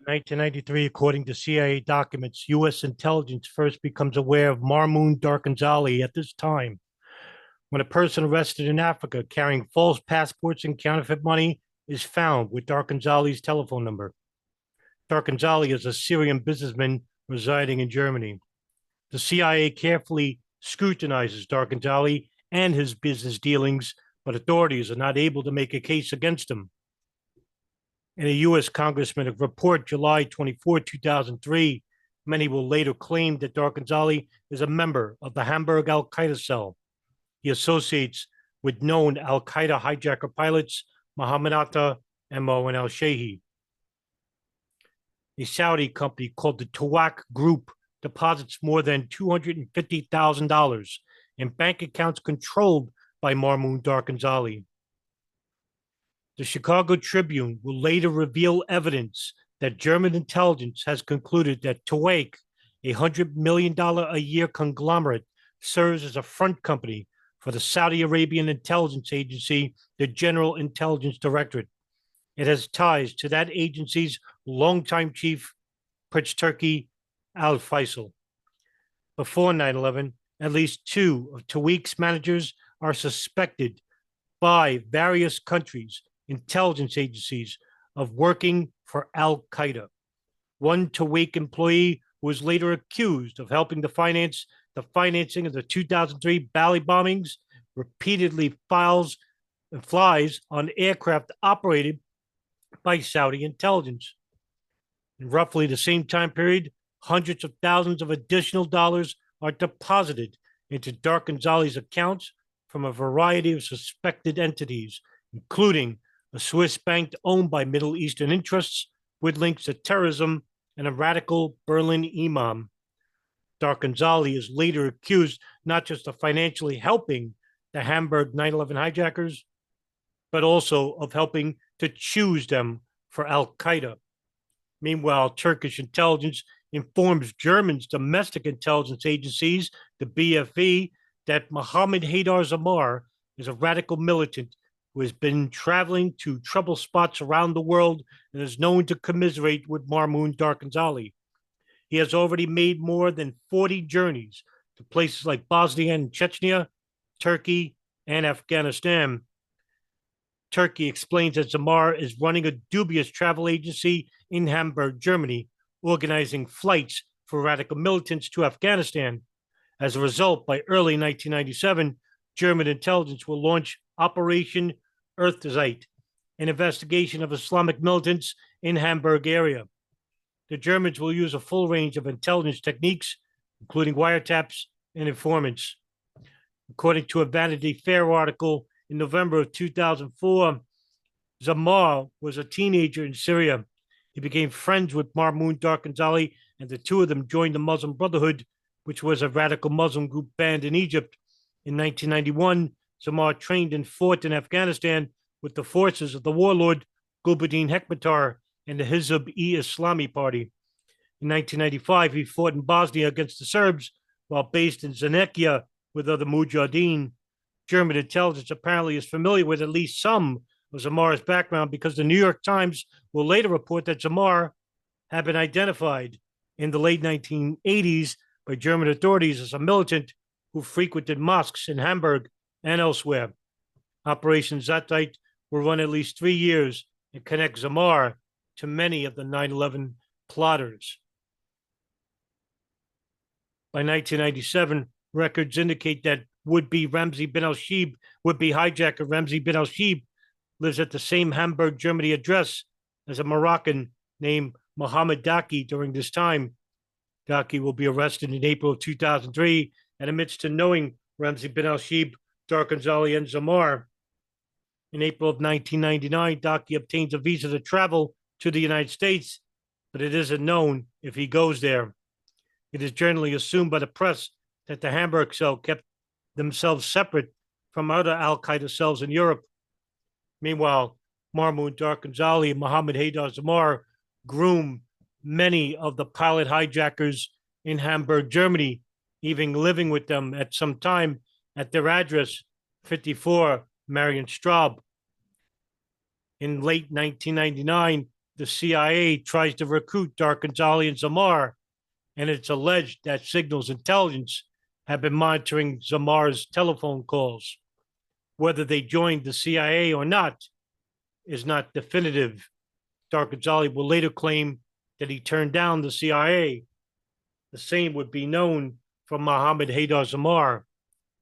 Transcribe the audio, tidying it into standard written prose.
1993, according to CIA documents, U.S. intelligence first becomes aware of Marmoun Darkanzali at this time, when a person arrested in Africa carrying false passports and counterfeit money is found with Darkanzali's telephone number. Darkanzali is a Syrian businessman residing in Germany. The CIA carefully scrutinizes Darkanzali and his business dealings, but authorities are not able to make a case against him. In a U.S. Congressman report, July 24, 2003, many will later claim that Darkanzali is a member of the Hamburg al-Qaeda cell. He associates with known al-Qaeda hijacker pilots Mohammed Atta and Mohammed al-Shehi. A Saudi company called the Twaik Group deposits more than $250,000 in bank accounts controlled by Marmoun Darkanzali. The Chicago Tribune will later reveal evidence that German intelligence has concluded that Twaik, a $100 million a year conglomerate, serves as a front company for the Saudi Arabian intelligence agency, the General Intelligence Directorate. It has ties to that agency's longtime chief, Prince Turki Al Faisal. Before 9/11, at least two of Twaik's managers are suspected by various countries' intelligence agencies of working for Al Qaeda. One Twaik employee was later accused of helping to finance the financing of the 2003 Bali bombings, repeatedly flies on aircraft operated by Saudi intelligence. In roughly the same time period, hundreds of thousands of additional dollars are deposited into Darkanzali's accounts from a variety of suspected entities, including a Swiss bank owned by Middle Eastern interests with links to terrorism and a radical Berlin imam. Darkanzali is later accused not just of financially helping the Hamburg 9/11 hijackers, but also of helping to choose them for Al Qaeda. Meanwhile, Turkish intelligence informs Germany's domestic intelligence agencies, the BFE, that Mohammed Haydar Zammar is a radical militant who has been traveling to trouble spots around the world and is known to commiserate with Marmoun Darkanzali. He has already made more than 40 journeys to places like Bosnia and Chechnya, Turkey, and Afghanistan. Turkey explains that Zammar is running a dubious travel agency in Hamburg, Germany, organizing flights for radical militants to Afghanistan. As a result, by early 1997, German intelligence will launch Operation Earthsight, an investigation of Islamic militants in Hamburg area. The Germans will use a full range of intelligence techniques, including wiretaps and informants. According to a Vanity Fair article in November of 2004, Zammar was a teenager in Syria. He became friends with Marmoun Darkanzali, and the two of them joined the Muslim Brotherhood, which was a radical Muslim group banned in Egypt. In 1991, Zammar trained and fought in Afghanistan with the forces of the warlord Gulbuddin Hekmatyar and the Hizb-e-Islami party. In 1995, he fought in Bosnia against the Serbs while based in Zanekia with other Mujahideen. German intelligence apparently is familiar with at least some of Zammar's background because the New York Times will later report that Zammar had been identified in the late 1980s by German authorities as a militant who frequented mosques in Hamburg and elsewhere. Operation Earthsight will run at least 3 years and connect Zammar to many of the 9/11 plotters. By 1997, records indicate that would-be Ramzi bin al-Shibh, would-be hijacker Ramzi bin al-Shibh, lives at the same Hamburg, Germany address as a Moroccan named Mohammed Daki during this time. Daki will be arrested in April of 2003 and admits to knowing Ramzi bin al-Shibh, Darkanzali, and Zammar. In April of 1999, Daki obtains a visa to travel to the United States, but it isn't known if he goes there. It is generally assumed by the press that the Hamburg cell kept themselves separate from other al-Qaeda cells in Europe. Meanwhile, Marmoun Darkanzali and Mohammed Haydar Zammar groom many of the pilot hijackers in Hamburg, Germany, even living with them at some time at their address, 54 Marienstraße. In late 1999, the CIA tries to recruit Darkanzali and Zammar, and it's alleged that Signals Intelligence have been monitoring Zammar's telephone calls. Whether they joined the CIA or not is not definitive. Darkanzali will later claim that he turned down the CIA. The same would be known from Mohammed Haydar Zammar,